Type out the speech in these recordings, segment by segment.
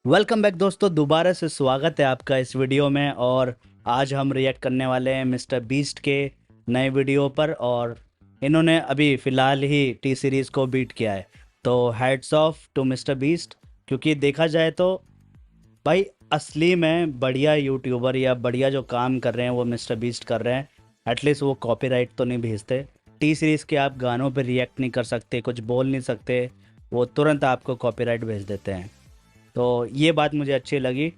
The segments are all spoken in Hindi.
वेलकम बैक दोस्तों, दोबारा से स्वागत है आपका इस वीडियो में। और आज हम रिएक्ट करने वाले हैं मिस्टर बीस्ट के नए वीडियो पर। और इन्होंने अभी फ़िलहाल ही टी सीरीज़ को बीट किया है, तो hats off to Mister Beast. क्योंकि देखा जाए तो भाई असली में बढ़िया यूट्यूबर या बढ़िया जो काम कर रहे हैं वो मिस्टर बीस्ट कर रहे हैं। एटलीस्ट वो कॉपीराइट तो नहीं भेजते। टी सीरीज़ के आप गानों पर रिएक्ट नहीं कर सकते, कुछ बोल नहीं सकते, वो तुरंत आपको कॉपीराइट भेज देते हैं। तो ये बात मुझे अच्छी लगी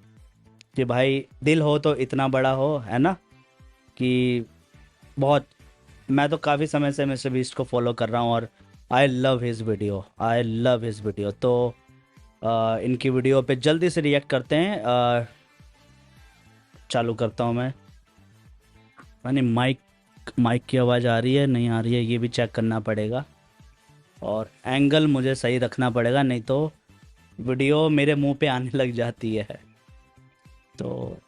कि भाई दिल हो तो इतना बड़ा हो, है ना। कि बहुत, मैं तो काफ़ी समय से मिस्टर बीस्ट को फॉलो कर रहा हूँ और आई लव हिज वीडियो। तो इनकी वीडियो पे जल्दी से रिएक्ट करते हैं। चालू करता हूँ मैं। यानी माइक की आवाज़ आ रही है नहीं आ रही है ये भी चेक करना पड़ेगा, और एंगल मुझे सही रखना पड़ेगा, नहीं तो वीडियो मेरे मुंह पे आने लग जाती है। तो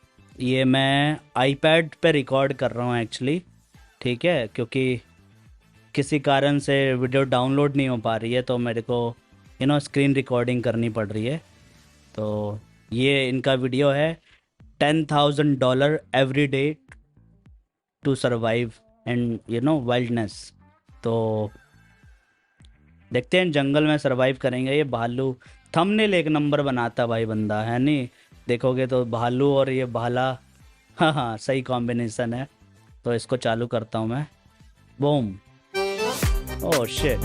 ये मैं आईपैड पे रिकॉर्ड कर रहा हूँ एक्चुअली, ठीक है, क्योंकि किसी कारण से वीडियो डाउनलोड नहीं हो पा रही है, तो मेरे को स्क्रीन रिकॉर्डिंग करनी पड़ रही है। तो ये इनका वीडियो है $10,000 every day to survive and wildness. तो देखते हैं, जंगल में सरवाइव करेंगे। ये भालू थंबनेल एक नंबर बनाता भाई बंदा, है नहीं? देखोगे तो भालू और ये भाला, हाँ सही कॉम्बिनेशन है। तो इसको चालू करता हूँ मैं। बूम। ओह शिट,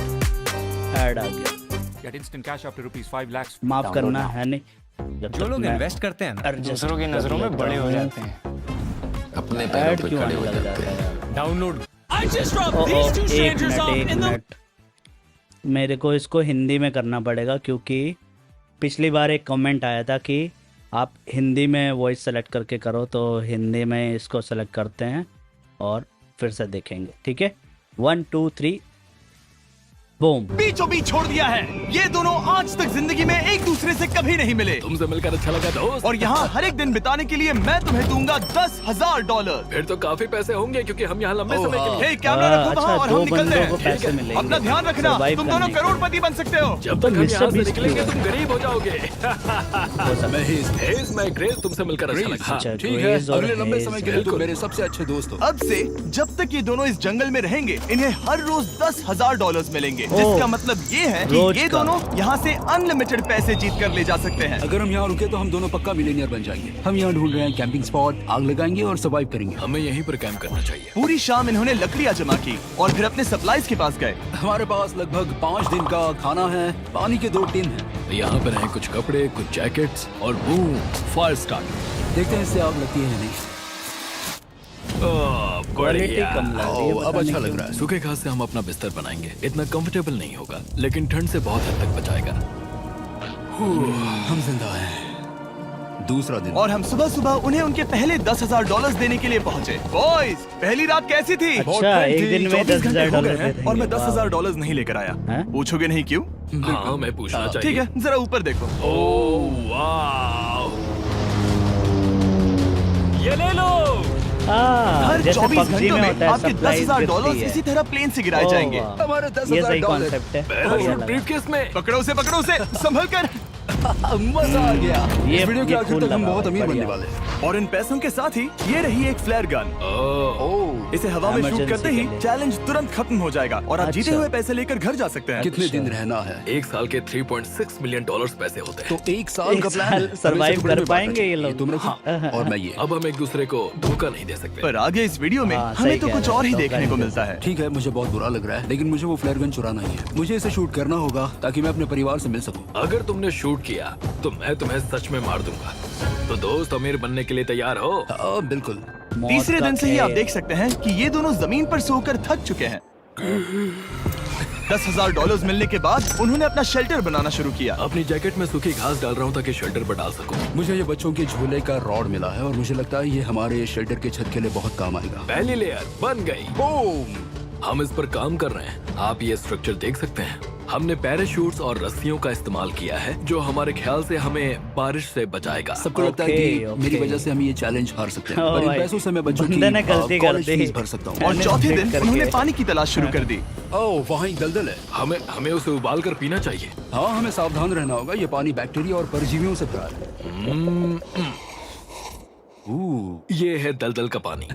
ऐड आ गया। Get instant cash up to ₹5 lakhs. माफ करना, है नहीं? जब जो तक लोग मैं इन्वेस्ट करते हैं ना adjust दूसरों की कर नजरों में लेता बड़े हो हूँ। जाते हैं। अपने पैरों ऐड पे क्यों खड़े आने हो लग जाते जाता हैं। है? डाउनलोड एक मिनट, मेरे को इसको हिंदी में करना पड़ेगा, क्योंकि पिछली बार एक कमेंट आया था कि आप हिंदी में वॉइस सेलेक्ट करके करो, तो हिंदी में इसको सेलेक्ट करते हैं और फिर से देखेंगे, ठीक है। 1 2 3 बूम। बीचों बीच छोड़ दिया है। ये दोनों आज तक जिंदगी में एक दूसरे से कभी नहीं मिले। तुमसे मिलकर अच्छा लगा दोस्त। और यहाँ हर एक दिन बिताने के लिए मैं तुम्हें दूंगा $10,000। फिर तो काफी पैसे होंगे क्योंकि हम यहाँ लंबे समय के लिए। हे कैमरा रखो अच्छा, वहाँ और दो हम निकलते बंदों को हैं। पैसे मिलेंगे अपना ध्यान रखना, survive तुम दोनों करने के। करोड़पति बन सकते हो। जब तक हम मिस्टर यहाँ से बीस्ट निकलेंगे क्यों? तुम गरीब हो जाओगे। मैं ग्रेस, तुमसे मिलकर अच्छा लगा। अच्छा, ठीक है, ग्रेज और अगले लंबे हेज। समय के लिए तुम मेरे सबसे अच्छे दोस्त हो। अब से जब तक ये दोनों इस जंगल में रहेंगे, इन्हें हर रोज $10,000 मिलेंगे। जिसका मतलब ये है कि रोज ये का। दोनों यहाँ से अनलिमिटेड पैसे जीत कर ले जा सकते हैं। अगर हम यहाँ रुके तो हम दोनों पक्का मिलीनियर बन जाएंगे। हम यहाँ ढूंढ रहे हैं कैंपिंग स्पॉट, आग लगाएंगे और सर्वाइव करेंगे। हमें यहीं पर कैंप करना चाहिए। पूरी शाम इन्होंने लकड़ियाँ जमा की और फिर अपने सप्लाईज के पास गए। हमारे पास लगभग 5 दिन का खाना है, पानी के 2 टिन हैं। यहाँ पर हैं कुछ कपड़े, कुछ जैकेट्स और बूम, फायर स्टार्ट। देखते हैं इससे आग लगती है या नहीं। क्वालिटी कम लग रही है, अब पता अच्छा नहीं लग रहा है। सूखे घास से हम अपना बिस्तर बनाएंगे। इतना कंफर्टेबल नहीं होगा, लेकिन ठंड से बहुत हद तक बचाएगा। हम जिंदा हैं। दूसरा दिन और हम सुबह सुबह उन्हें उनके पहले $10,000 देने के लिए पहुंचे। बॉयज, पहली रात कैसी थी? अच्छा, एक दिन में 24 घंटे हो $10,000 गए हैं देते और मैं हैं। $10,000 नहीं लेकर आया। हैं? पूछोगे नहीं क्यों? हाँ, मैं पूछना ठीक चाहिए। है, जरा ऊपर देखो। ओह वाह, ये ले लो। हर जैसे 24 PUBG घंटों में में होता है, आपके supplies $10,000 गिरती है। इसी तरह प्लेन से गिराए जाएंगे। हमारे ये सही $10,000। कॉन्सेप्ट है। बढ़िया लगा। ब्रीफकेस में पकड़ो उसे संभल कर। मजा आ गया। ये- इस वीडियो के ये आखिर cool तक हम लगा, बहुत अमीर बनने बढ़िया। वाले हैं। और इन पैसों के साथ ही ये रही एक फ्लेयर गन। इसे हवा में शूट Emergency करते के ही लिए। चैलेंज तुरंत खत्म हो जाएगा और आप जीते अच्छा। हुए पैसे लेकर घर जा सकते हैं। कितने दिन रहना है? एक साल के $3.6 मिलियन पैसे होते हैं। तो 1 साल का एक प्लान साल है। survive हमें इसे टुकड़े कर में बांटना पाएंगे ये चाहिए। लोग? तुम रखो और मैं ये। अब हम एक दूसरे को धोखा नहीं दे सकते। पर आगे इस वीडियो में हाँ, हमें सही तो कह कुछ रहे और ही हो, देखने को धोखा मिलता है। ठीक है, मुझे बहुत बुरा लग रहा है, लेकिन मुझे वो फ्लेयर गन चुराना ही है। मुझे इसे शूट करना होगा ताकि मैं अपने परिवार से मिल सकूं। अगर तुमने शूट किया तो मैं तुम्हें सच में मार दूंगा। तो दोस्त, अमीर बनने के लिए तैयार हो? बिल्कुल। मौत तीसरे का दिन से ही आप खेल। देख सकते हैं कि ये दोनों जमीन पर सोकर थक चुके हैं। $10,000 मिलने के बाद उन्होंने अपना शेल्टर बनाना शुरू किया। अपनी जैकेट में सूखी घास डाल रहा हूँ ताकि शेल्टर पर डाल सकूं। मुझे ये बच्चों के झूले का रॉड मिला है और मुझे लगता है ये हमारे शेल्टर के छत के लिए बहुत काम आएगा। पहली लेयर बन गई। बूम। हम इस पर काम कर रहे हैं। आप ये स्ट्रक्चर देख सकते हैं। हमने पैराशूट्स और रस्सियों का इस्तेमाल किया है जो हमारे ख्याल से हमें बारिश से बचाएगा। सबको लगता है कि ओके। मेरी वजह से हम ये चैलेंज हार सकते हैं, ओ पर इन भाई, पैसों से मैं बच्चों बंदे ने गलती कर कॉलेज दी। फीस भर सकता हूँ। और चौथे दिन करके। उन्होंने पानी की तलाश शुरू कर दी। ओह, वहाँ एक दलदल है। हमें उसे उबाल कर पीना चाहिए। हाँ, हमें सावधान रहना होगा। ये पानी बैक्टीरिया और परजीवियों से भरा है। ये है दलदल का पानी।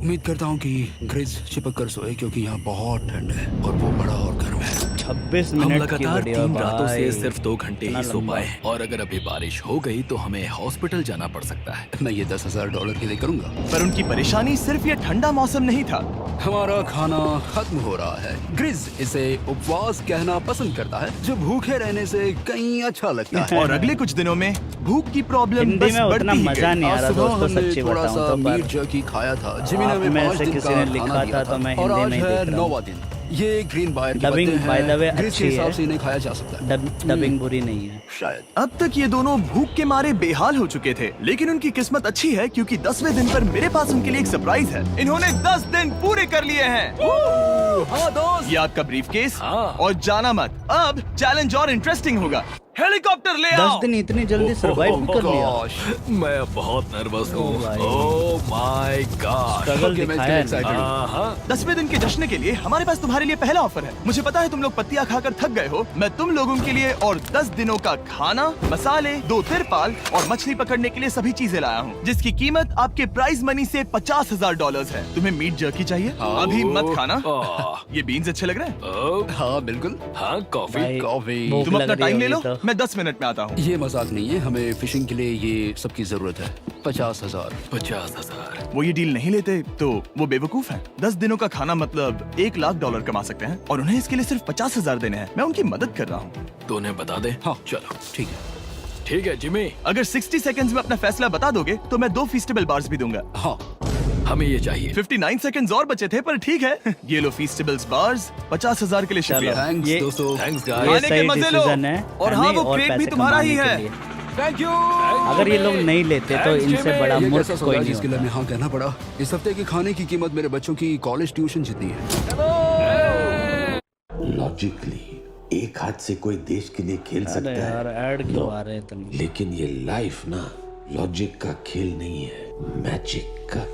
उम्मीद करता हूँ कि ग्रिज चिपक कर सोए, क्योंकि यहाँ बहुत ठंड है और वो बड़ा और गर्म है। 26 हम मिनट की लगातार वीडियो 3 रातों से भाई। सिर्फ 2 घंटे इतना ही सो लंबा। पाए हैं। और अगर अभी बारिश हो गई तो हमें हॉस्पिटल जाना पड़ सकता है। मैं ये $10,000 के लिए करूंगा। पर उनकी परेशानी सिर्फ ये ठंडा मौसम नहीं था। हमारा खाना खत्म हो रहा है। ग्रिज इसे उपवास कहना पसंद करता है, जो भूखे रहने से कहीं अच्छा लगता है। और अगले कुछ दिनों में भूख की प्रॉब्लम हिंदी बस में उतना बढ़ती ही मजा गई। नहीं आ आज रहा सुबह दोस्तों, हमने सच्ची थोड़ा बताऊं सा तो पर मीट जर्की खाया था। जिमी ने आप हमें में 5 से दिन किसी का ने खाना लिखा दिया था तो मैं और हिंदी आज में ही है देख रहा हूं। 9वां दिन। ये ग्रीन बायर के Dubbing, पत्ते by the way, हैं। ग्रिज अच्छी के हिसाब है। से इन्हें खाया जा सकता है। डबिंग बुरी नहीं है। शायद। अब तक ये दोनों भूख के मारे बेहाल हो चुके थे, लेकिन उनकी किस्मत अच्छी है क्योंकि 10वें दिन पर मेरे पास उनके लिए एक सरप्राइज है। इन्होंने 10 दिन पूरे कर लिए हैं। हाँ दोस्त। ये आपका ब्रीफकेस हाँ। और जाना मत। अब चैलेंज और इंटरेस्टिंग होगा। हेलीकॉप्टर ले 10 आओ। दिन इतनी जल्दी सरवाइव भी कर लिया। Gosh, मैं बहुत नर्वस हूँ। ओ भाई। Oh my God. Struggle okay, मैं दिखाया इसके लिए है। excited हूँ। हाँ 10वें दिन के जश्न के लिए हमारे पास तुम्हारे लिए पहला ऑफर है। मुझे पता है तुम लोग पत्तियां खाकर थक गए हो। मैं तुम लोगों के लिए और 10 दिनों का खाना, मसाले, 2 तिरपाल और मछली पकड़ने के लिए सभी चीजें लाया हूँ, जिसकी कीमत आपके प्राइज मनी से $50,000 है। तुम्हें मीट जर्की चाहिए? अभी मत खाना। ओह, ये बीन्स अच्छे लग रहे हैं। ओह, हाँ बिल्कुल। हाँ कॉफी। भाई, कॉफी। भूख तुम लग अपना रही टाइम ले होगी लो, तो। मैं 10 मिनट में आता हूँ। ये मजाक नहीं है, हमें फिशिंग के लिए ये सबकी जरूरत है। 50,000। 50,000। वो ये डील नहीं लेते तो वो बेवकूफ हैं। 10 दिनों का खाना मतलब $1,00,000 कमा सकते हैं और उन्हें इसके लिए सिर्फ 50,000 देने हैं। मैं उनकी मदद कर रहा हूँ। तो उन्हें बता दे। हाँ चलो ठीक है। ठीक है जिमी। अगर 60 सेकंड्स में अपना फैसला बता दोगे तो मैं 2 फीस्टेबल बार्स भी दूंगा। हाँ हमें ये चाहिए। 59 सेकंड्स और बचे थे, पर ठीक है। ये लो फीस्टेबल्स बार्स, 50,000 के लिए शुक्रिया। थैंक्स ये- दोस्तों। थैंक्स ये खाने गाइस। के सही मजे लो। डिसीजन है और हाँ, खाने वो और क्रेट भी पैसे तुम्हारा ही कमाने है। के लिए। Thank you. अगर ये लोग नहीं लेते तो Thanks, इनसे Jimmy। बड़ा ये मूर्ख कैसा कोई सौदा नहीं जिसके लिए होता। हमें हाँ कहना पड़ा। इस हफ्ते की खाने की कीमत मेरे बच्चों की कॉलेज ट्यूशन जितनी है। लॉजिकली एक हाथ से कोई देश के लिए खेल अरे सकता यार है, ऐड क्यों आ रहे हैं तुम? लेकिन ये लाइफ ना लॉजिक का खेल नहीं है, मैजिक का।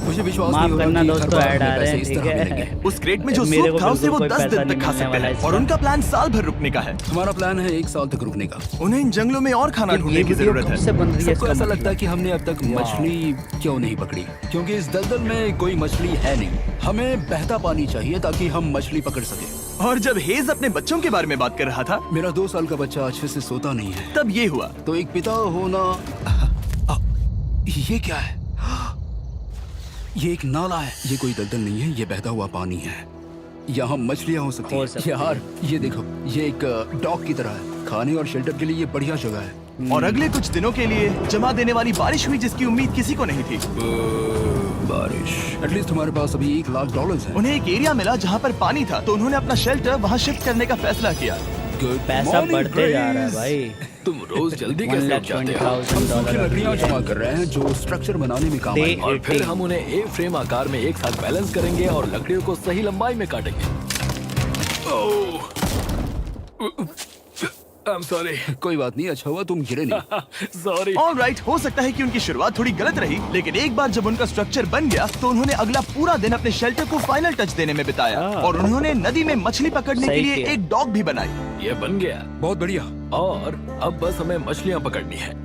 मुझे विश्वास माफ नहीं हो रहा करना कि दोस्तों, हर बार ऐड आ हमें रहे पैसे हैं, इस ठीक तरह है। मिलेंगे। उस क्रेट में जो मेरे सूप को था उसे वो बिल्कुल कोई 10 पैसा दिन तक नहीं खा मिलने सकते वाला हैं इस और बार। उनका प्लान साल भर रुकने का है। हमारा प्लान है 1 साल तक रुकने का। उन्हें इन जंगलों में और खाना ये ढूंढने की वीडियो जरूरत कब है। से बन रही है सबको इसका ऐसा मतलब? लगता है कि हमने अब तक मछली क्यों नहीं पकड़ी, क्योंकि इस दलदल में कोई मछली है नहीं। हमें बहता पानी चाहिए ताकि हम मछली पकड़ सके। और जब हेज अपने बच्चों के बारे में बात कर रहा था, मेरा 2 साल का बच्चा अच्छे से सोता नहीं है, तब ये हुआ। तो एक पिता होना। ये क्या है? ये एक नाला है। ये कोई दलदल नहीं है, ये बहता हुआ पानी है। यहाँ मछलियाँ हो सकती हो हैं। सकती यार ये देखो, ये एक डॉक की तरह है। खाने और शेल्टर के लिए ये बढ़िया जगह है। और अगले कुछ दिनों के लिए जमा देने वाली बारिश हुई जिसकी उम्मीद किसी को नहीं थी। बारिश। एटलीस्ट हमारे पास अभी $1,00,000 है। उन्हें एक एरिया मिला जहाँ पर पानी था, तो उन्होंने अपना शेल्टर वहाँ शिफ्ट करने का फैसला किया। Good पैसा morning, बढ़ते जा रहा है Grace। भाई। तुम रोज जल्दी कैसे उठ जाते हो? हम सूखी लकड़ियाँ जमा $20,000 कर रहे हैं जो स्ट्रक्चर बनाने में काम दे- आएंगी। और फिर हम उन्हें एक फ्रेम आकार में एक साथ बैलेंस करेंगे और लकड़ियों को सही लंबाई में काटेंगे। I'm sorry. कोई बात नहीं, अच्छा हुआ तुम गिरे नहीं। Sorry. ऑलराइट, हो सकता है कि उनकी शुरुआत थोड़ी गलत रही, लेकिन एक बार जब उनका स्ट्रक्चर बन गया तो उन्होंने अगला पूरा दिन अपने शेल्टर को फाइनल टच देने में बिताया और उन्होंने नदी में मछली पकड़ने सही के लिए किया। एक डॉग भी बनाई। ये बन गया बहुत बढ़िया। और अब बस हमें मछलियाँ पकड़नी है।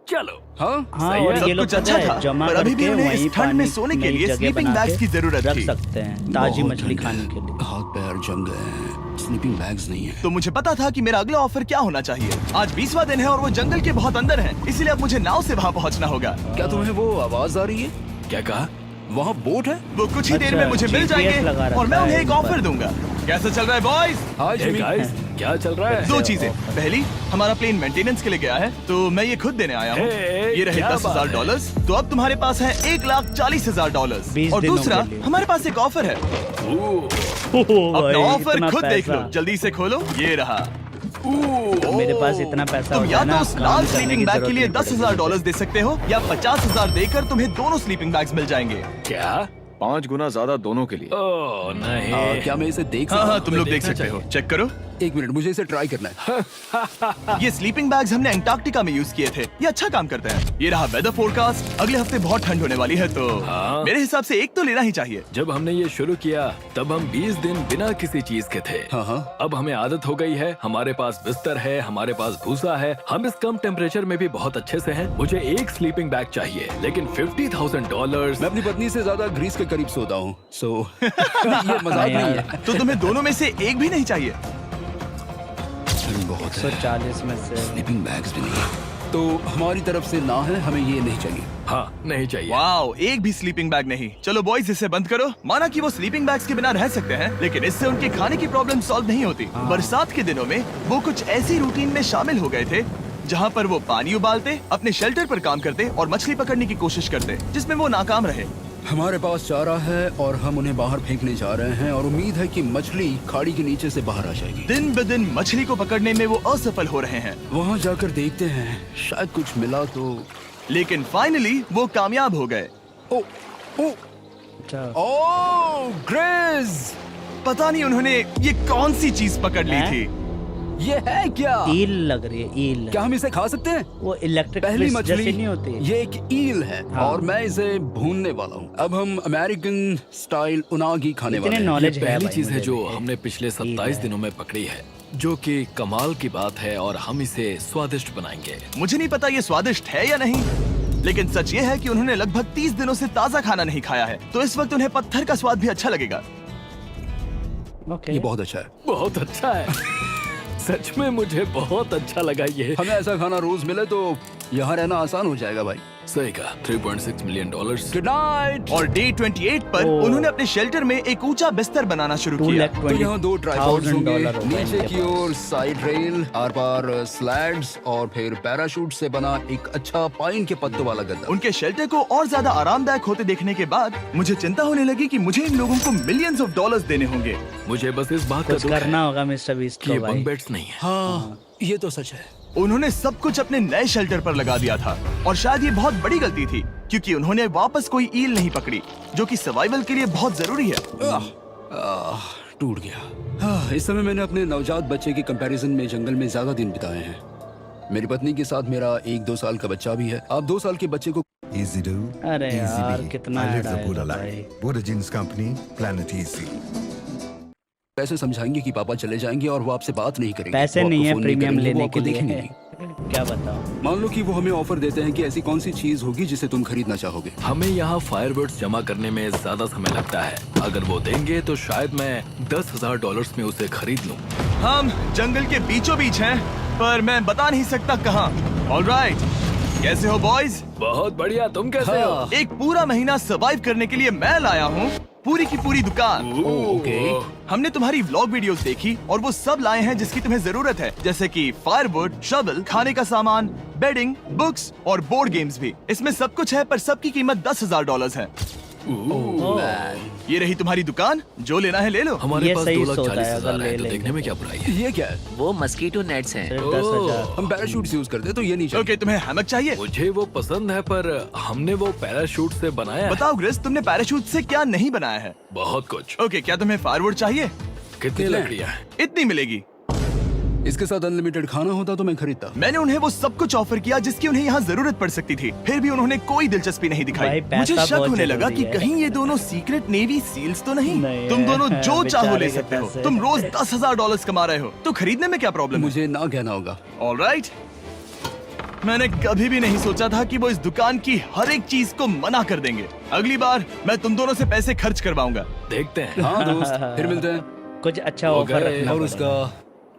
चलो। हाँ हाँ सही और है। ये सब लोग कुछ पता अच्छा है था, जमा पर अभी भी करके उन्हें वहीं इस ठंड में पानी सोने के नई लिए जगह स्लीपिंग बना बैग्स के की जरूरत रख थी। सकते हैं ताजी बहुत मछली ठंड है। खाने के लिए। हाथ पैर जम गए हैं। स्लीपिंग बैग्स नहीं है। तो मुझे पता था कि मेरा अगला ऑफर क्या होना चाहिए। आज 20वां दिन है और वो जंगल के बहुत अंदर है, इसलिए अब मुझे नाव से वहाँ पहुँचना होगा। क्या तुम्हें वो आवाज आ रही है? क्या कहा? वहाँ बोट है? वो कुछ ही देर में अच्छा, मुझे मिल GPS जाएंगे लगा और मैं रखा उन्हें है एक इन ऑफर पर। दूंगा। कैसा चल रहा है बॉयज? हाँ Hey जिमी। guys, क्या चल रहा है? 2 चीजें। पहली, हमारा प्लेन मेंटेनेंस के लिए गया है, तो मैं ये खुद देने आया हूँ। Hey, ये रहे क्या बात है? $10,000। तो अब तुम्हारे पास है $1,40,000। 20 और दिनों दूसरा, के लिए। हमारे पास एक ऑफर है। अपना ऑफर खुद देख लो, जल्दी से खोलो। ये रहा। मेरे पास इतना पैसा तुम होता या है तो ना, उस काम लाल करने स्लीपिंग की बैग के जरूरत लिए नहीं पड़ेगी। $10,000 दे सकते हो या 50,000 देकर तुम्हें दोनों स्लीपिंग बैग्स मिल जाएंगे। क्या? 5 गुना ज्यादा दोनों के लिए। ओह नहीं। क्या मैं इसे देख हाँ सकता हाँ हूँ? तुम लोग मैं देख देखना सकते हो, चाहिए। चेक करो। एक मिनट, मुझे इसे ट्राई करना है। ये स्लीपिंग बैग्स हमने अंटार्कटिका में यूज किए थे, ये अच्छा काम करते हैं। ये रहा वेदर फोरकास्ट, अगले हफ्ते बहुत ठंड होने वाली है, तो हाँ। मेरे हिसाब से एक तो लेना ही चाहिए। जब हमने ये शुरू किया तब हम 20 दिन बिना किसी चीज के थे। हाँ। अब हमें आदत हो गई है, हमारे पास बिस्तर है, हमारे पास भूसा है, हम इस कम टेम्परेचर में भी बहुत अच्छे से हैं। मुझे एक स्लीपिंग बैग चाहिए, लेकिन $50,000। मैं अपनी पत्नी से ज्यादा ग्रीस के करीब सोता हूँ, सो ये मजाक नहीं है। तो तुम्हें दोनों में से एक भी नहीं चाहिए? बहुत है। 140 में से स्लीपिंग बैग्स भी नहीं है, तो हमारी तरफ से ना है, हमें ये नहीं चाहिए। हाँ, नहीं चाहिए। वाओ, एक भी स्लीपिंग बैग नहीं। चलो बॉयज, इसे बंद करो। माना कि वो स्लीपिंग बैग्स के बिना रह सकते हैं, लेकिन इससे उनके खाने की प्रॉब्लम सॉल्व नहीं होती। बरसात के दिनों में वो कुछ ऐसी रूटीन में शामिल हो गए थे जहाँ पर वो पानी उबालते, अपने शेल्टर पर काम करते और मछली पकड़ने की कोशिश करते, जिसमें वो नाकाम रहे। हमारे पास चारा है और हम उन्हें बाहर फेंकने जा रहे हैं और उम्मीद है कि मछली खाड़ी के नीचे से बाहर आ जाएगी। दिन ब दिन मछली को पकड़ने में वो असफल हो रहे हैं, वहाँ जाकर देखते हैं, शायद कुछ मिला तो। लेकिन फाइनली वो कामयाब हो गए। ओ, ओ, अच्छा ओ, ग्रेज! पता नहीं उन्होंने ये कौन सी चीज पकड़ ली हैं? थी। ये है क्या? ईल लग रही है, ईल। क्या हम इसे खा सकते हैं? वो इलेक्ट्रिक पहली फिश मछली जैसी नहीं होती? ये एक ईल है हाँ। और मैं इसे भूनने वाला हूँ। अब हम अमेरिकन स्टाइल उनागी खाने इतने वाले हैं। नॉलेज ये है पहली भाई चीज है मुझे जो भी। हमने पिछले 27 दिनों में पकड़ी है, जो कि कमाल की बात है, और हम इसे स्वादिष्ट बनाएंगे। मुझे नहीं पता ये स्वादिष्ट है या नहीं, लेकिन सच ये है कि उन्होंने लगभग 30 दिनों से ताज़ा खाना नहीं खाया है, तो इस वक्त उन्हें पत्थर का स्वाद भी अच्छा लगेगा। ओके ये बहुत अच्छा है। बहुत अच्छा है। सच में मुझे बहुत अच्छा लगा ये। हमें ऐसा खाना रोज मिले तो यहाँ रहना आसान हो जाएगा भाई। सही कहा। $3.6 मिलियन। Good night. और डे 28 पर ओह। उन्होंने अपने शेल्टर में एक ऊंचा बिस्तर बनाना शुरू किया। तो यहाँ 2 ट्राइपॉड्स होंगे, $220,000 होगा नीचे इनके की ओर side rail, are par slides और फिर पैराशूट से बना एक अच्छा पाइन के पत्तों वाला गद्दा। उनके शेल्टर को और ज्यादा आरामदायक होते देखने के बाद मुझे चिंता होने लगी कि मुझे इन लोगों को मिलियंस ऑफ डॉलर्स देने होंगे। मुझे बस इस बात का कुछ दुख है करना होगा मिस्टर बीस्ट कि को ये भाई। बंक बेड्स नहीं है। हाँ, ये तो सच है। उन्होंने सब कुछ अपने नए शेल्टर पर लगा दिया था, और शायद ये बहुत बड़ी गलती थी, क्योंकि उन्होंने वापस कोई ईल नहीं पकड़ी, जो कि सर्वाइवल के लिए बहुत जरूरी है। टूट गया। इस समय मैंने अपने नवजात बच्चे के कंपैरिजन में जंगल में ज्यादा दिन बिताए हैं। मेरी पत्नी के साथ मेरा 1-2 साल का बच्चा भी है। आप 2 साल के बच्चे को Easy do, अरे easy यार, be. कितना I live the add Buddha आएगा life. भाई। Buddha Jeans Company, Planet Easy. कैसे समझाएंगे कि पापा चले जाएंगे और वो आपसे बात नहीं करेंगे? पैसे वो आपको नहीं है फोन प्रीमियम करेंगे, वो लेने आपको के देखेंगे लिए। नहीं। क्या बताऊं। मान लो कि वो हमें ऑफर देते हैं कि ऐसी कौन सी चीज होगी जिसे तुम खरीदना चाहोगे। हमें यहाँ फायरवर्ड्स जमा करने में ज्यादा समय लगता है। अगर वो देंगे तो शायद मैं $10,000 में उसे खरीद लूं। हम जंगल के बीचों बीच हैं, पर मैं बता नहीं सकता कहाँ। ऑलराइट, कैसे हो बॉयज? बहुत बढ़िया। तुम कैसे हो? एक पूरा महीना सर्वाइव करने के लिए मैं लाया हूँ पूरी की पूरी दुकान। ओके। हमने तुम्हारी व्लॉग वीडियोस देखी और वो सब लाए हैं जिसकी तुम्हें जरूरत है, जैसे कि फायरवुड, शवल, खाने का सामान, बेडिंग, बुक्स और बोर्ड गेम्स भी। इसमें सब कुछ है, पर सबकी कीमत $10,000 है। ये रही तुम्हारी दुकान, जो लेना है ले लो। हमारे ये पास सही 2,40,000 सोचा है, है, तो अगर देखने में क्या बुराई है। ये क्या है? वो मस्कीटो नेट्स हैं। सिर्फ 10,000। हम पैराशूट यूज करते हैं तो ये नहीं चाहिए। ओके, तुम्हें हैमक चाहिए? मुझे वो पसंद है, पर हमने वो पैराशूट से बनाया है। बताओ ग्रिस, तुमने पैराशूट से क्या नहीं बनाया है? बहुत कुछ। ओके, क्या तुम्हें फायरवुड चाहिए? कितनी लकड़ियाँ हैं? इतनी मिलेगी। इसके साथ अनलिमिटेड खाना होता तो मैं खरीदता। मैंने उन्हें वो सब कुछ ऑफर किया जिसकी उन्हें यहाँ जरूरत पड़ सकती थी, फिर भी उन्होंने कोई दिलचस्पी नहीं दिखाई। भाई, पैसा मुझे शक बहुत होने लगा जरूरी कि है। कहीं ये दोनों सीक्रेट नेवी सील्स तो नहीं। नहीं तुम है, दोनों जो चाहो बेचारे ले के सकते हो। पैसे। तुम रोज $10,000 कमा रहे हो, तो खरीदने में क्या प्रॉब्लम है? मुझे ना कहना होगा। ऑलराइट, मैंने कभी भी नहीं सोचा था कि वो इस दुकान की हर एक चीज को मना कर देंगे। अगली बार मैं तुम दोनों से पैसे खर्च करवाऊंगा। देखते हैं। हाँ दोस्त, फिर मिलते हैं। कुछ अच्छा हो ऑफर गए। रखना और पड़ेगा। उसका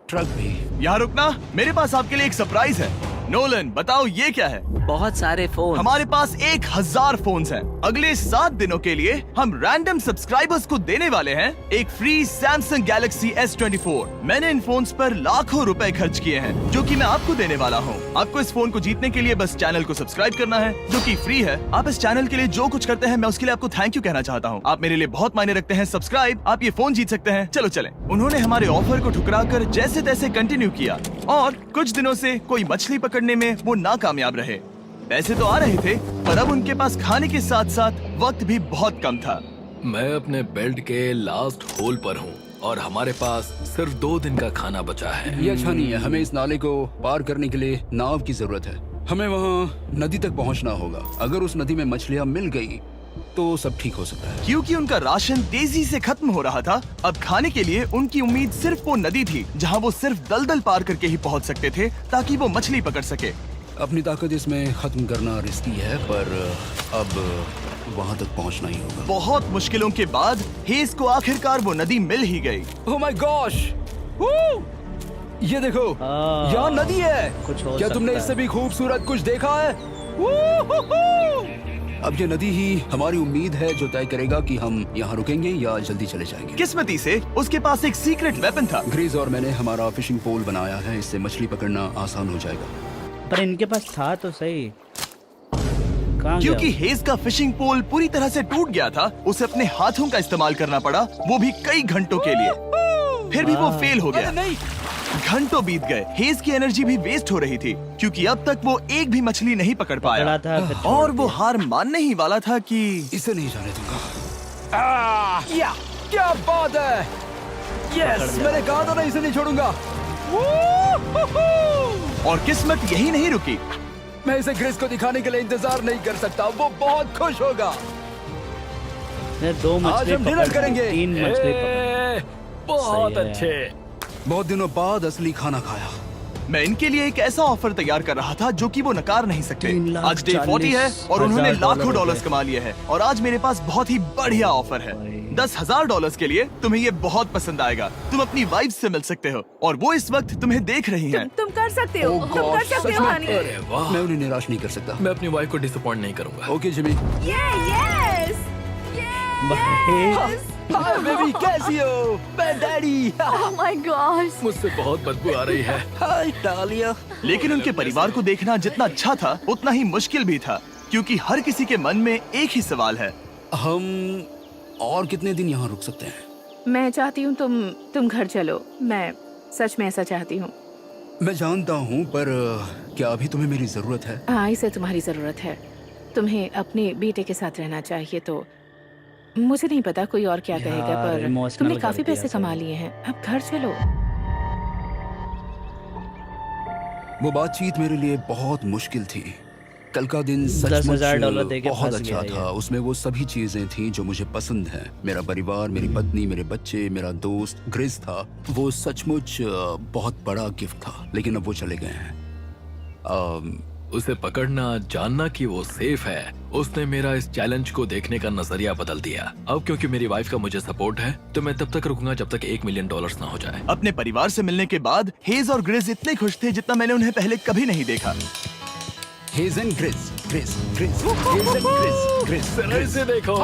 ट्रक भी। यहाँ रुकना, मेरे पास आपके लिए एक सरप्राइज है। नोलन, बताओ ये क्या है? बहुत सारे फोन। हमारे पास 1,000 फोन्स हैं। अगले 7 दिनों के लिए हम रैंडम सब्सक्राइबर्स को देने वाले हैं एक फ्री Samsung Galaxy S24। मैंने इन फोन्स पर लाखों रुपए खर्च किए हैं, जो कि मैं आपको देने वाला हूँ। आपको इस फोन को जीतने के लिए बस चैनल को सब्सक्राइब करना है, जो कि फ्री है। आप इस चैनल के लिए जो कुछ करते हैं, मैं उसके लिए आपको थैंक यू कहना चाहता हूँ। आप मेरे लिए बहुत मायने रखते हैं। सब्सक्राइब, आप ये फोन जीत सकते हैं। चलो चलें। उन्होंने हमारे ऑफर को ठुकरा कर जैसे तैसे कंटिन्यू किया, और कुछ दिनों से कोई मछली पकड़ने में वो नाकामयाब रहे। पैसे तो आ रहे थे, पर अब उनके पास खाने के साथ साथ वक्त भी बहुत कम था। मैं अपने बेल्ट के लास्ट होल पर हूँ और हमारे पास सिर्फ 2 दिन का खाना बचा है। ये अच्छा नहीं है। हमें इस नाले को पार करने के लिए नाव की जरूरत है। हमें वहाँ नदी तक पहुँचना होगा। अगर उस नदी में मछलियाँ मिल गई तो सब ठीक हो सकता है। क्योंकि उनका राशन तेजी से खत्म हो रहा था, अब खाने के लिए उनकी उम्मीद सिर्फ वो नदी थी जहाँ वो सिर्फ दलदल पार करके ही पहुँच सकते थे ताकि वो मछली पकड़ सके। अपनी ताकत इसमें खत्म करना रिस्की है, पर अब वहाँ तक पहुँचना ही होगा। बहुत मुश्किलों के बाद हेज को आखिरकार वो नदी मिल ही गई। Oh my gosh! ये देखो, यहाँ नदी है। कुछ हो क्या तुमने सकता इससे है। भी खूबसूरत कुछ देखा है? अब ये नदी ही हमारी उम्मीद है जो तय करेगा कि हम यहाँ रुकेंगे या जल्दी चले जाएंगे। किस्मती से उसके पास एक सीक्रेट वेपन था। ग्रीज और मैंने हमारा फिशिंग पोल बनाया है, इससे मछली पकड़ना आसान हो जाएगा। पर इनके पास था तो सही, कहाँ क्योंकि गया? हेज का फिशिंग पोल पूरी तरह से टूट गया था, उसे अपने हाथों का इस्तेमाल करना पड़ा, वो भी कई घंटों के लिए। फिर भी वो फेल हो गया। नहीं, घंटों बीत गए, हेज की एनर्जी भी वेस्ट हो रही थी क्योंकि अब तक वो एक भी मछली नहीं पकड़ पाया पकड़ा था, फिर छोड़ और वो दिया। हार मानने ही वाला था कि इसे नहीं जाने दूंगा। या क्या बात है! यस, मैंने कहा था ना इसे नहीं छोड़ूंगा। और किस्मत यही नहीं रुकी। मैं इसे ग्रेस को दिखाने के लिए इंतजार नहीं कर सकता, वो बहुत खुश होगा। ये 2 आज मछली हम डिनर पकड़ करेंगे। 3 मछली पकड़। बहुत सही है। अच्छे। बहुत दिनों बाद असली खाना खाया। मैं इनके लिए एक ऐसा ऑफर तैयार कर रहा था जो कि वो नकार नहीं सकते। 3,40,000 आज डे 40 है और उन्होंने लाखों डॉलर्स हो कमा लिए हैं और आज मेरे पास बहुत ही बढ़िया ऑफर है। भाई। $10,000 के लिए तुम्हें ये बहुत पसंद आएगा। तुम अपनी वाइफ से मिल सकते हो और वो इस वक्त तुम्हें देख रही हैं। तुम कर सकते हो, Oh तुम कर God, सकते सच हो में? हनी। अरे वाह, मैं उन्हें निराश नहीं कर सकता। मैं अपनी वाइफ को डिसअपॉइंट नहीं करूंगा। Okay Jimmy. यस भाई। हाय बेबी, कैसी हो? मैं डैडी। Oh my gosh. मुझसे बहुत बदबू आ रही है। हाय डालिया। लेकिन उनके परिवार को देखना जितना अच्छा था उतना ही मुश्किल भी था क्योंकि हर किसी के मन में एक ही सवाल है। हम और कितने दिन यहाँ रुक सकते हैं? मैं चाहती हूँ तुम घर चलो। मैं सच में ऐसा चाहती हूँ। मैं जानता हूँ, पर क्या अभी तुम्हें मेरी जरूरत है? हाँ, इसे तुम्हारी जरूरत है। तुम्हें अपने बेटे के साथ रहना चाहिए। तो मुझे नहीं पता कोई और क्या कहेगा, यार, पर emotional तुमने कर काफी दिया पैसे सही। कमा लिए हैं, अब घर चलो। वो बातचीत मेरे लिए बहुत मुश्किल थी। कल का दिन सचमुच $10,000 देके बहुत फंस अच्छा गया था। ये। उसमें वो सभी चीजें थी जो मुझे पसंद हैं। मेरा परिवार, मेरी पत्नी, मेरे बच्चे, मेरा दोस्त ग्रिस था। वो सचमुच बहुत बड़ा गिफ्ट था, लेकिन अब वो चले गए हैं। उसे पकड़ना, जानना कि वो सेफ है, उसने मेरा इस चैलेंज को देखने का नजरिया बदल दिया। अब क्योंकि मेरी वाइफ का मुझे सपोर्ट है तो मैं तब तक रुकूंगा जब तक $1 मिलियन ना हो जाए। अपने परिवार से मिलने के बाद हेज और ग्रिस इतने खुश थे जितना मैंने उन्हें पहले कभी नहीं देखा। हेजन ग्रिस, ग्रिस, ग्रिस, हेजन ग्रिस, ग्रिस, जरा इसे देखो।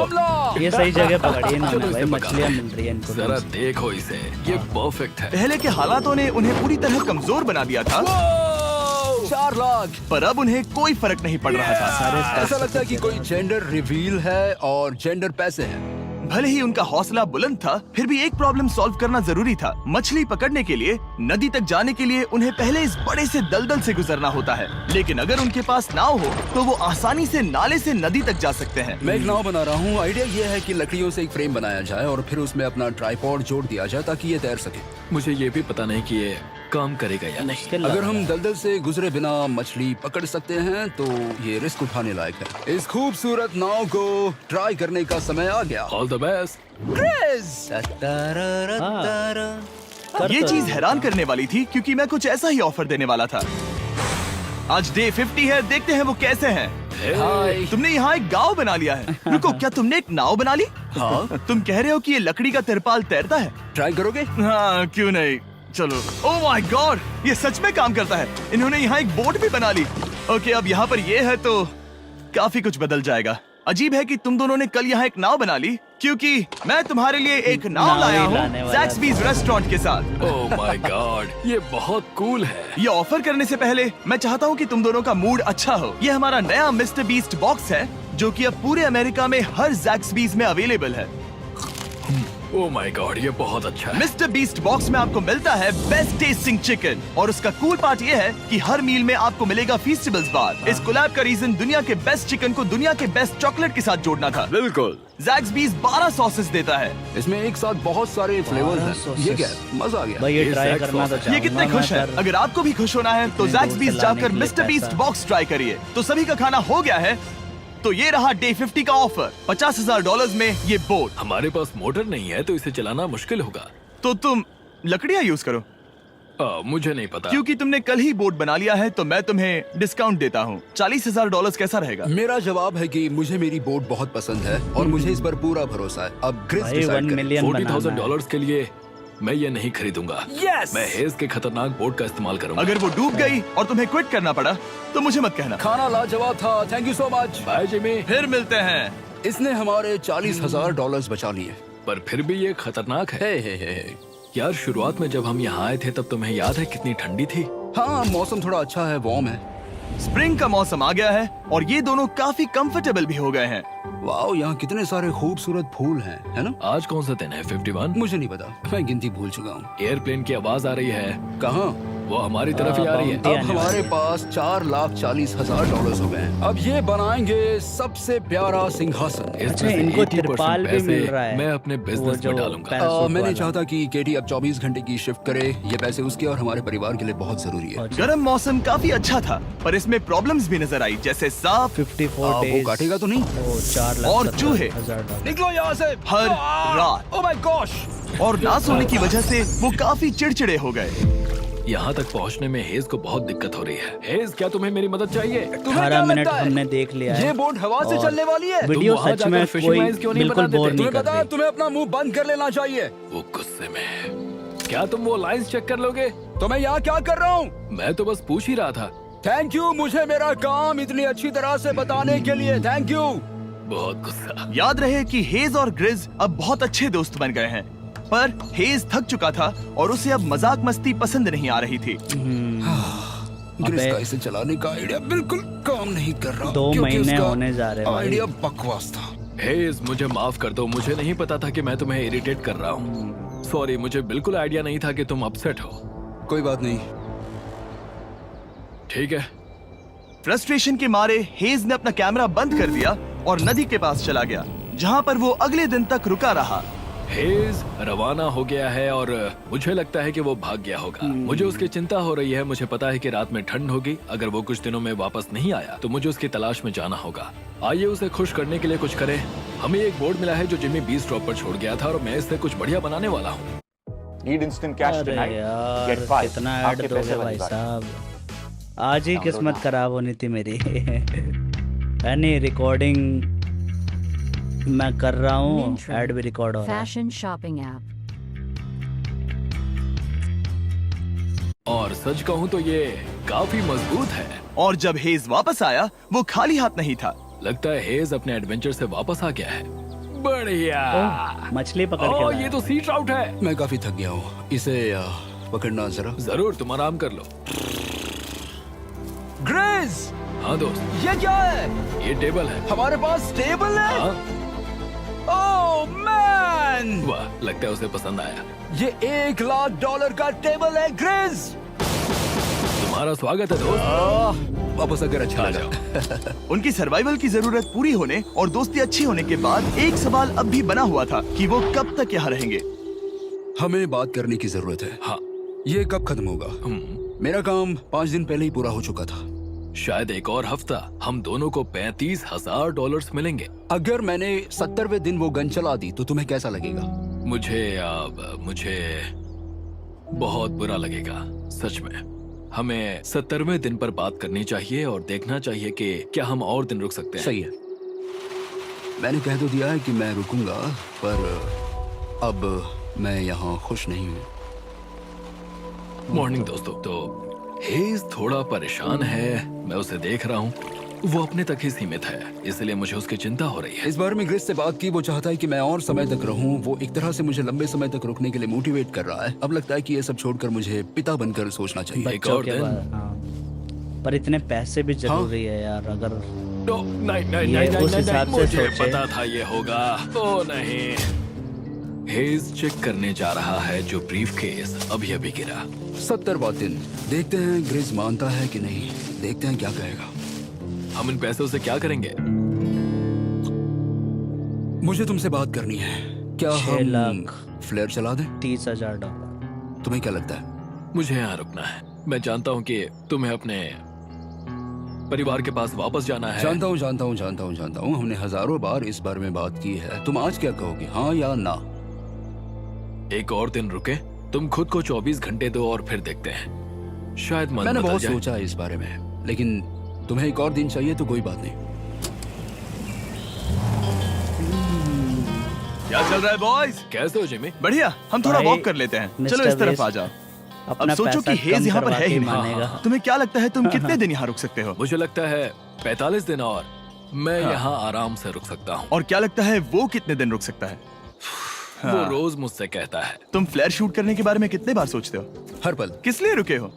ये सही जगह पकड़ी है चलो इन्होंने भाई, इसे पकड़। मछलियाँ मिल रही है इनको। जरा देखो इसे, ये परफेक्ट है। पहले के हालातों ने उन्हें पूरी तरह कमजोर बना दिया था, 4 लाख। पर अब उन्हें कोई फर्क नहीं पड़ रहा था। ऐसा लगता है कि कोई जेंडर रिवील है और जेंडर पैसे हैं। भले ही उनका हौसला बुलंद था, फिर भी एक प्रॉब्लम सॉल्व करना जरूरी था। मछली पकड़ने के लिए नदी तक जाने के लिए उन्हें पहले इस बड़े से दलदल से गुजरना होता है, लेकिन अगर उनके पास नाव हो तो वो आसानी से नाले से नदी तक जा सकते हैं। मैं एक नाव बना रहा हूँ। आइडिया ये है कि लकड़ियों से एक फ्रेम बनाया जाए और फिर उसमें अपना ट्राइपॉड जोड़ दिया जाए ताकि ये तैर सके। मुझे ये भी पता नहीं कि ये काम करेगा या नहीं। मुश्किल लग अगर रहा हम है। दलदल से गुजरे बिना मछली पकड़ सकते हैं तो ये रिस्क उठाने लायक है। इस खूबसूरत नाव को ट्राई करने का समय आ गया। All the best. ग्रेस! कर ये तो चीज रही हैरान करने वाली थी क्योंकि मैं कुछ ऐसा ही ऑफर देने वाला था। आज डे 50 है, देखते हैं वो कैसे हैं। हाय। तुमने यहाँ एक गांव बना लिया है। रुको, क्या तुमने एक नाव बना ली? हाँ, तुम कह रहे हो कि ये लकड़ी का तिरपाल तैरता है? ट्राई करोगे? हाँ, क्यों नहीं, चलो। ओह माय गॉड, ये सच में काम करता है। इन्होंने यहाँ एक बोट भी बना ली। ओके, अब यहाँ पर ये है तो काफी कुछ बदल जाएगा। अजीब है कि तुम दोनों ने कल यहाँ एक नाव बना ली, क्योंकि मैं तुम्हारे लिए एक नाव नाव लाया ही हूँ लाने वाला जैक्सबीज रेस्टोरेंट के साथ। ओह माय गॉड, ये बहुत कूल है। ये ऑफर करने से पहले मैं चाहता हूँ कि तुम दोनों का मूड अच्छा हो। ये हमारा नया मिस्टर बीस्ट बॉक्स है जो कि अब पूरे अमेरिका में हर जैक्सबीज में अवेलेबल है। ओह माय गॉड, ये बहुत अच्छा है। मिस्टर बीस्ट बॉक्स में आपको मिलता है बेस्ट टेस्टिंग चिकन, और उसका कूल पार्ट ये है कि हर मील में आपको मिलेगा फीस्टेबल्स बार। इस कोलैब का रीजन दुनिया के बेस्ट चिकन को दुनिया के बेस्ट चॉकलेट के साथ जोड़ना था। बिल्कुल। Zaxby's 12 सॉसेस देता है। इसमें एक साथ बहुत सारे फ्लेवर्स हैं। sauces। ये क्या है? मजा आ गया। भाई ये ये ट्राई Zax करना तो sauce है। चाहूंगा ये कितने मैं, खुश हैं? पर अगर आपको भी खुश होना है तो इतने दूर Zaxby's से लाने जाकर के लिए मिस्टर बीस्ट पैसा। बॉक्स ट्राई करिए। तो सभी का खाना हो गया है, तो ये रहा डे 50 का ऑफर। $50,000 में ये बोट। हमारे पास मोटर नहीं है तो इसे चलाना मुश्किल होगा। तो तुम लकड़ियाँ यूज करो, मुझे नहीं पता। क्योंकि तुमने कल ही बोट बना लिया है तो मैं तुम्हें डिस्काउंट देता हूँ। $40,000 कैसा रहेगा? मेरा जवाब है कि मुझे मेरी बोट बहुत पसंद है और मुझे इस पर पूरा भरोसा है। अब ग्रिस भाई डिसाइड 1 करें। मिलियन $40,000 के लिए मैं ये नहीं खरीदूंगा। मैं हेज के खतरनाक बोट का इस्तेमाल करूंगा। अगर वो डूब गई और तुम्हें क्विट करना पड़ा तो मुझे मत कहना। खाना लाजवाब था, thank you so much. Bye Jimmy. फिर मिलते हैं। इसने हमारे $40,000 बचा लिए। पर फिर भी ये खतरनाक है। हे। यार शुरुआत में जब हम यहाँ आए थे तब तुम्हें याद है कितनी ठंडी थी? हाँ, मौसम थोड़ा अच्छा है, वार्म है। स्प्रिंग का मौसम आ गया है और ये दोनों काफी कंफर्टेबल भी हो गए हैं। वाओ, यहाँ कितने सारे खूबसूरत फूल हैं, है ना? आज कौन सा दिन है? 51? मुझे नहीं पता, मैं गिनती भूल चुका हूँ। एयरप्लेन की आवाज आ रही है। कहाँ? वो हमारी तरफ ही आ रही है। bounty अब हमारे पास $4,40,000 हो गए हैं। अब ये बनाएंगे सबसे प्यारा सिंहासन। इसमें अच्छा, से इनको 80% तिरपाल भी पैसे मिल रहा है। मैं अपने वो बिजनेस जो में डालूंगा। पैसों मैं नहीं वाला। चाहता कि केटी अब 24 घंटे की शिफ्ट करे। ये पैसे उसके और हमारे परिवार के लिए बहुत जरूरी है। गर्म मौसम काफी अच्छा था, पर इसमें प्रॉब्लम्स भी नजर आई, जैसे सांप, 54 वो डेज काटेगा तो नहीं? और चूहे। $4,70,000। निकलो यहाँ से हर रात। Oh my gosh. और ना सोने की वजह से वो काफी चिड़चिड़े हो गए। यहाँ तक पहुँचने में हेज को बहुत दिक्कत हो रही है। हेज, क्या तुम्हें मेरी मदद चाहिए? 18 मिनट हमने देख लिया है। ये बोट हवा से और चलने वाली है। वीडियो तुम वहाँ सच में जाकर fishing कोई lines क्यों नहीं बिल्कुल बना देते? बोर नहीं तुम्हें कर पता है, रही। तुम्हें अपना मुंह बंद कर लेना चाहिए। वो गुस्से में। क्या तुम वो लाइंस चेक कर लोगे? तो मैं यहाँ क्या कर रहा हूँ? मैं तो बस पूछ ही रहा था। थैंक यू, मुझे मेरा काम इतनी अच्छी तरह से बताने के लिए थैंक यू। बहुत गुस्सा। याद रहे कि हेज और ग्रिज अब बहुत अच्छे दोस्त बन गए हैं, पर हेज थक चुका था और उसे अब मजाक मस्ती पसंद नहीं आ रही थी। ग्रिस अबे। का इसे चलाने का आइडिया बिल्कुल काम नहीं कर रहा। 2 क्योंकि महीने उसका होने जा रहे हैं भाई। आइडिया बकवास था। हेज, मुझे माफ कर दो। मुझे नहीं पता था कि मैं तुम्हें इरिटेट कर रहा हूँ। सॉरी, मुझे बिल्कुल आइडिया नहीं था कि तुम अपसेट हो। कोई बात नहीं। ठीक है। फ्रस्ट्रेशन के मारे हेज ने अपना कैमरा बंद कर दिया और नदी के पास चला गया, जहाँ पर वो अगले दिन तक रुका रहा। हेज रवाना हो गया है और मुझे लगता है कि वो भाग गया होगा। मुझे उसकी चिंता हो रही है। मुझे पता है कि रात में ठंड होगी। अगर वो कुछ दिनों में वापस नहीं आया तो मुझे उसकी तलाश में जाना होगा। आइए उसे खुश करने के लिए कुछ करें। हमें एक बोर्ड मिला है जो जिमी बीस्ट ड्रॉप पर छोड़ गया था और मैं इससे कुछ बढ़िया बनाने वाला हूँ। Need instant cash अरे tonight? यार Get 5. कितना ऐड आपके पैसे दोगे भाई बन जाएंगे। साहब। आज ही किस्मत खराब होनी थी मेरी। यानी रिकॉर्डिंग मैं कर रहा हूँ, Mintra, ऐड भी रिकॉर्ड हो रहा है। fashion shopping app. और सच कहूँ तो ये काफी मजबूत है। और जब हेज वापस आया वो खाली हाथ नहीं था। लगता है हेज अपने एडवेंचर से वापस आ गया है। बढ़िया। मछली पकड़ के ओह, लाया। ये तो सी ट्राउट है। मैं काफी थक गया हूँ, इसे पकड़ना जरा। जरूर, तुम आराम कर लो। ग्रेस, हाँ दोस्त, ये क्या है? ये टेबल है। हमारे पास टेबल है। हाँ, ओह मैन, वाह, लगता है उसे पसंद आया। ये $1,00,000 का टेबल है ग्रेस। तुम्हारा स्वागत है दोस्त। वापस अगर अच्छा आ लगा। जाओ। उनकी सर्वाइवल की जरूरत पूरी होने और दोस्ती अच्छी होने के बाद एक सवाल अब भी बना हुआ था कि वो कब तक यहाँ रहेंगे। हमें बात करने की जरूरत है। हाँ। ये कब खत्म होगा? मेरा काम 5 दिन पहले ही पूरा हो चुका था। शायद एक और हफ्ता। हम दोनों को $35,000 मिलेंगे। अगर मैंने 70वें दिन वो गन चला दी तो तुम्हें कैसा लगेगा? मुझे बहुत बुरा लगेगा, सच में। हमें 70वें दिन पर बात करनी चाहिए और देखना चाहिए कि क्या हम और दिन रुक सकते हैं। सही है। मैंने कह तो दिया है कि मैं रुकूंगा, पर अब मैं यहाँ खुश नहीं हूँ। मॉर्निंग दोस्तों। तो हेज थोड़ा परेशान है, मैं उसे देख रहा हूँ। वो अपने तक ही सीमित है, इसलिए मुझे उसकी चिंता हो रही है। इस बार में ग्रिस से बात की, वो चाहता है कि मैं और समय तक रहूं। वो एक तरह से मुझे लंबे समय तक रुकने के लिए मोटिवेट कर रहा है। अब लगता है कि ये सब छोड़कर मुझे पिता बनकर सोचना चाहिए। एक बच्चों और के दिन। बाद, हाँ। पर इतने पैसे भी जरूरी है यार। अगर नहीं, ये उस हिसाब से मुझे सोचे। पता था ये होगा। ओ नहीं। हेज चेक करने जा रहा है जो ब्रीफकेस अभी अभी गिरा। 70 बात दिन। देखते हैं ग्रिज मानता है कि नहीं। देखते हैं क्या कहेगा। हम इन पैसों से क्या करेंगे? मुझे तुमसे बात करनी है। क्या 6 हम लाख। फ्लेयर चला दें? $30,000। तुम्हें क्या लगता है? मुझे यहाँ रुकना है। मैं जानता हूँ कि तुम्हें अपने परिवार के पास वापस जाना है। जानता हूँ। हमने हजारों बार इस बारे में बात की है। तुम आज क्या कहोगे, हाँ या ना? एक और दिन रुके। तुम खुद को 24 घंटे दो और फिर देखते हैं। शायद मन मैंने बदल बहुत जाए। सोचा है इस बारे में, लेकिन तुम्हें एक और दिन चाहिए तो कोई बात नहीं। क्या चल रहा है बॉयज? कैसे हो जिमी? बढ़िया। हम थोड़ा भाई, वॉक कर लेते हैं। चलो मिस्टर इस तरफ वेस्ट आ जाओ। अपना अब सोचो पैसा कि हेज कम यहाँ पर करवा है के ही नहीं। मानेगा। तुम्हें क्या लगता है तुम कितने दिन यहाँ रुक सकते हो? मुझे लगता है 45 दिन और मैं यहाँ आराम से रुक सकता हूँ। और क्या लगता है वो कितने दिन रुक सकता है? वो रोज मुझसे कहता है। तुम फ्लेयर शूट करने के बारे में कितने बार सोचते हो? हर पल। किस लिए रुके हो?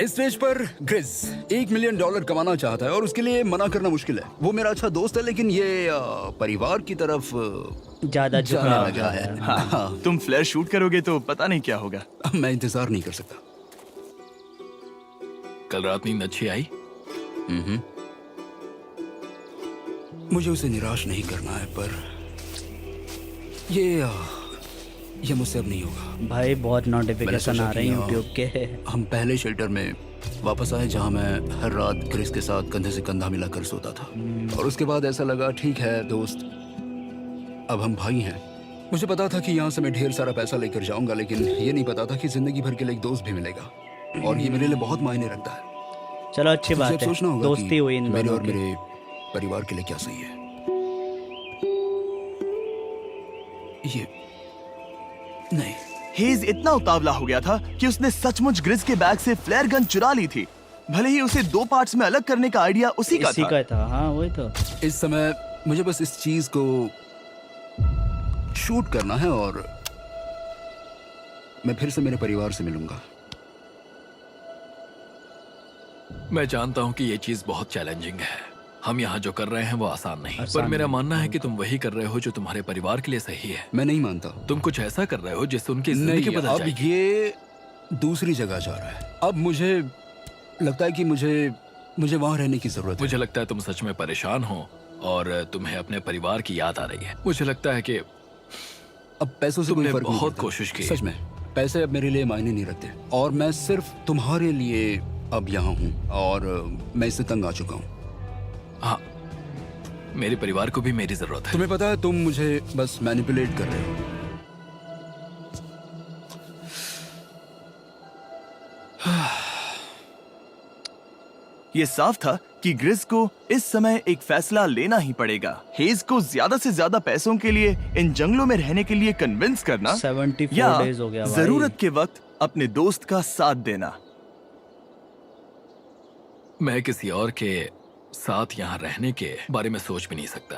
इस स्टेज पर ग्रिज $1 मिलियन कमाना चाहता है और उसके लिए मना करना मुश्किल है। वो मेरा अच्छा दोस्त है, लेकिन ये परिवार की तरफ ज्यादा झुकने जाने लगा लगा है। है। हाँ, तुम फ्लेयर शूट करोगे तो पता नहीं क्या होगा। मैं इंतजार नहीं कर सकता। कल रात नींद अच्छी आई? मुझे उसे निराश नहीं करना है, पर ये मुझसे अब नहीं होगा। भाई बहुत नोटिफिकेशन सोचा आ रहे हैं कि यूट्यूब के। हम पहले शेल्टर में वापस आए जहां मैं हर रात ग्रिस के साथ कंधे से कंधा मिलाकर सोता था। और उसके बाद ऐसा लगा, ठीक है दोस्त, अब हम भाई हैं। मुझे पता था कि यहाँ से मैं ढेर सारा पैसा लेकर जाऊंगा, लेकिन ये नहीं पता था कि जिंदगी भर के लिए एक दोस्त भी मिलेगा। और ये मेरे लिए बहुत मायने रखता है। चलो अच्छी मुझे बात अब है, सोचना होगा दोस्ती कि हुई इन मेरे दोनों और की। मेरे परिवार के लिए क्या सही है। ये नहीं। हेज इतना उतावला हो गया था कि उसने सचमुच ग्रिज के बैग से फ्लेयर गन चुरा ली थी। भले ही उसे 2 पार्ट्स में अलग करने का आइडिया उसी का इसी था। का था। हाँ वही तो। इस समय मुझे बस इस चीज को शूट करना है और मैं फिर से मेरे परिवार से मिलूंगा। मैं जानता हूँ कि ये चीज बहुत चैलेंजिंग है। हम यहाँ जो कर रहे हैं वो आसान नहीं, आसान पर मेरा नहीं। मानना है कि तुम वही कर रहे हो जो तुम्हारे परिवार के लिए सही है। मैं नहीं मानता। तुम कुछ ऐसा कर रहे हो जिससे उनकी जिंदगी नहीं, बदल अब जाएगी। ये दूसरी जगह जा रहा है। अब मुझे लगता है कि मुझे वहां रहने की जरूरत है। मुझे लगता है तुम सच में परेशान हो और तुम्हें अपने परिवार की याद आ रही है। मुझे लगता है कि अब पैसों से कोई तुमने फर्क नहीं बहुत पड़ता। कोशिश की। सच में पैसे अब मेरे लिए मायने नहीं रखते और मैं सिर्फ तुम्हारे लिए अब यहाँ हूँ और मैं इससे तंग आ चुका हूँ। हाँ, मेरे परिवार को भी मेरी जरूरत है। तुम्हें पता है, तुम मुझे बस मैनिपुलेट कर रहे हो। ये साफ था कि ग्रिज को इस समय एक फैसला लेना ही पड़ेगा। हेज को ज्यादा से ज्यादा पैसों के लिए इन जंगलों में रहने के लिए कन्विंस करना 74 या डेज हो गया भाई। जरूरत के वक्त अपने दोस्त का साथ देना। मैं किसी और के साथ यहाँ रहने के बारे में सोच भी नहीं सकता,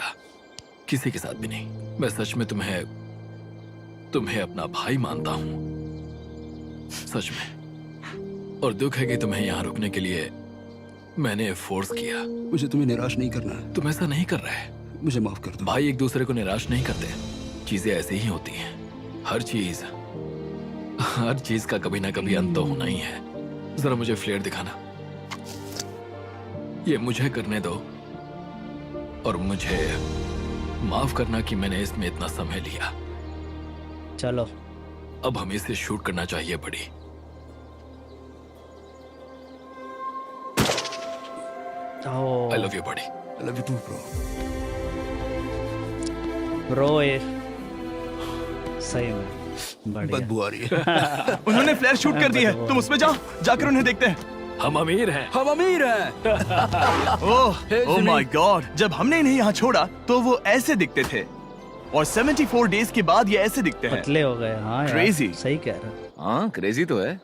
किसी के साथ भी नहीं। मैं सच में तुम्हें अपना भाई मानता हूँ, सच में। और दुख है कि तुम्हें यहाँ रुकने के लिए मैंने फोर्स किया। मुझे तुम्हें निराश नहीं करना है। तुम ऐसा नहीं कर रहे। मुझे माफ कर दो। भाई एक दूसरे को निराश नहीं करते, चीजें ऐसी ही होती हैं। हर चीज का कभी ना कभी अंत तो होना ही है। जरा मुझे फ्लेयर दिखाना। ये मुझे करने दो और मुझे माफ करना कि मैंने इसमें इतना समय लिया। चलो अब हमें इसे शूट करना चाहिए बड़ी। आई लव यू बड़ी। I love you too, bro. Bro ये सही में बढ़िया। बदबू आ रही है। उन्होंने फ्लेयर शूट कर दी है। तुम उसमें जाओ, जाकर उन्हें देखते हैं। हम अमीर हैं। हम अमीर हैं। ओह माय गॉड, जब हमने इन्हें यहाँ छोड़ा तो वो ऐसे दिखते थे और 74 डेज के बाद ये ऐसे दिखते हैं। पतले हो गए। हाँ यार, Crazy। सही कह रहा है। हाँ क्रेजी तो है।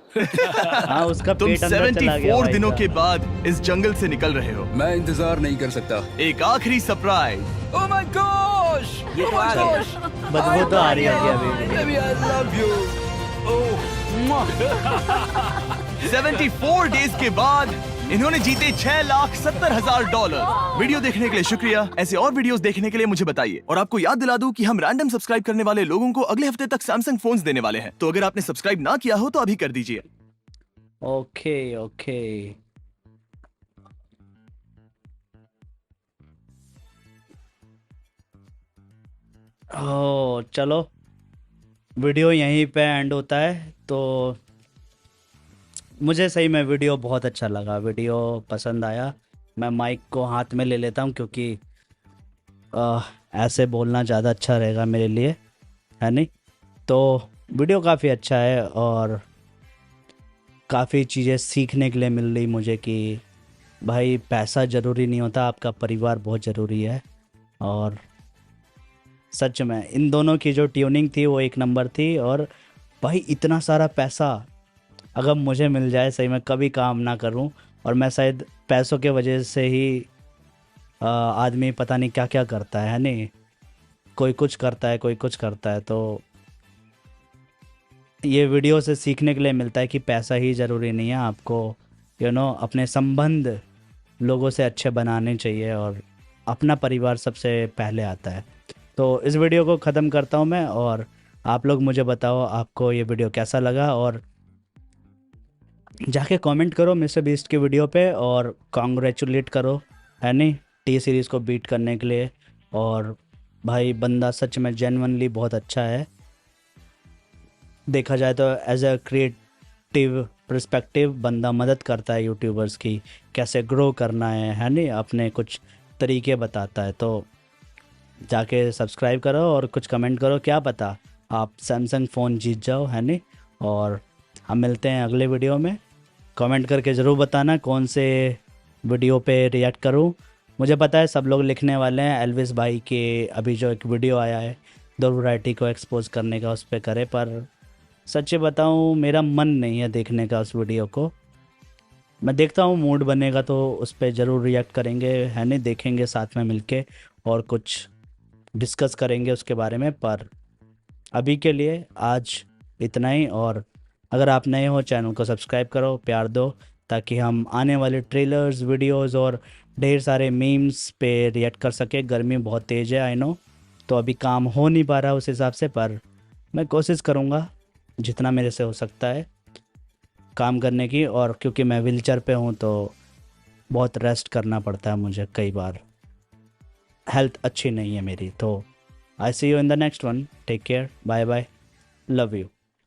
हाँ उसका तुम पेट अंदर चला गया 74 भाई दिनों का। के बाद इस जंगल से निकल रहे हो। मैं इंतजार नहीं कर सकता। एक आखिरी सरप्राइज। Oh my gosh! ये तो आ गया। बदबू तो आ रही है अभी। Baby, I love you. Oh, mwah. 74 days के बाद इन्होंने जीते $6,70,000। वीडियो देखने के लिए शुक्रिया। ऐसे और वीडियोस देखने के लिए मुझे बताइए। और आपको याद दिला दूं कि हम रैंडम सब्सक्राइब करने वाले लोगों को अगले हफ्ते तक सैमसंग फोन्स देने वाले हैं। तो अगर आपने सब्सक्राइब ना किया हो तो अभी कर दीजिए। Okay okay. ओ चलो, वीडियो यहीं पे एंड होता है। तो मुझे सही में वीडियो बहुत अच्छा लगा, वीडियो पसंद आया। मैं माइक को हाथ में ले लेता हूँ क्योंकि ऐसे बोलना ज़्यादा अच्छा रहेगा मेरे लिए, है नहीं। तो वीडियो काफ़ी अच्छा है और काफ़ी चीज़ें सीखने के लिए मिल रही मुझे कि भाई पैसा ज़रूरी नहीं होता, आपका परिवार बहुत ज़रूरी है। और सच में इन दोनों की जो ट्यूनिंग थी वो एक नंबर थी। और भाई इतना सारा पैसा अगर मुझे मिल जाए, सही में कभी काम ना करूं। और मैं शायद पैसों के वजह से ही आदमी पता नहीं क्या क्या करता है नहीं, कोई कुछ करता है, कोई कुछ करता है। तो ये वीडियो से सीखने के लिए मिलता है कि पैसा ही ज़रूरी नहीं है, आपको अपने संबंध लोगों से अच्छे बनाने चाहिए और अपना परिवार सबसे पहले आता है। तो इस वीडियो को ख़त्म करता हूँ मैं, और आप लोग मुझे बताओ आपको ये वीडियो कैसा लगा। और जाके कमेंट करो मिस्टर बीस्ट की वीडियो पे और कॉन्ग्रेचुलेट करो, है नहीं, टी सीरीज़ को बीट करने के लिए। और भाई बंदा सच में जेन्युइनली बहुत अच्छा है। देखा जाए तो एज अ क्रिएटिव पर्सपेक्टिव बंदा मदद करता है यूट्यूबर्स की कैसे ग्रो करना है नहीं, अपने कुछ तरीके बताता है। तो जाके सब्सक्राइब करो और कुछ कमेंट करो, क्या पता आप सैमसंग फ़ोन जीत जाओ, है नहीं। और हम मिलते हैं अगले वीडियो में। कमेंट करके ज़रूर बताना कौन से वीडियो पे रिएक्ट करूं। मुझे पता है सब लोग लिखने वाले हैं एल्विस भाई के अभी जो एक वीडियो आया है द वैरायटी को एक्सपोज करने का, उस पर करे। पर सच्चे बताऊं मेरा मन नहीं है देखने का उस वीडियो को। मैं देखता हूं, मूड बनेगा तो उस पर ज़रूर रिएक्ट करेंगे, है नहीं, देखेंगे साथ में मिलके और कुछ डिस्कस करेंगे उसके बारे में। पर अभी के लिए आज इतना ही। और अगर आप नए हो चैनल को सब्सक्राइब करो, प्यार दो, ताकि हम आने वाले ट्रेलर्स, वीडियोस और ढेर सारे मीम्स पे रिएक्ट कर सके। गर्मी बहुत तेज़ है, आई नो, तो अभी काम हो नहीं पा रहा उस हिसाब से। पर मैं कोशिश करूँगा जितना मेरे से हो सकता है काम करने की। और क्योंकि मैं व्हीलचेयर पे हूँ तो बहुत रेस्ट करना पड़ता है मुझे, कई बार हेल्थ अच्छी नहीं है मेरी। तो I see you in the next one, take care, bye bye, love you.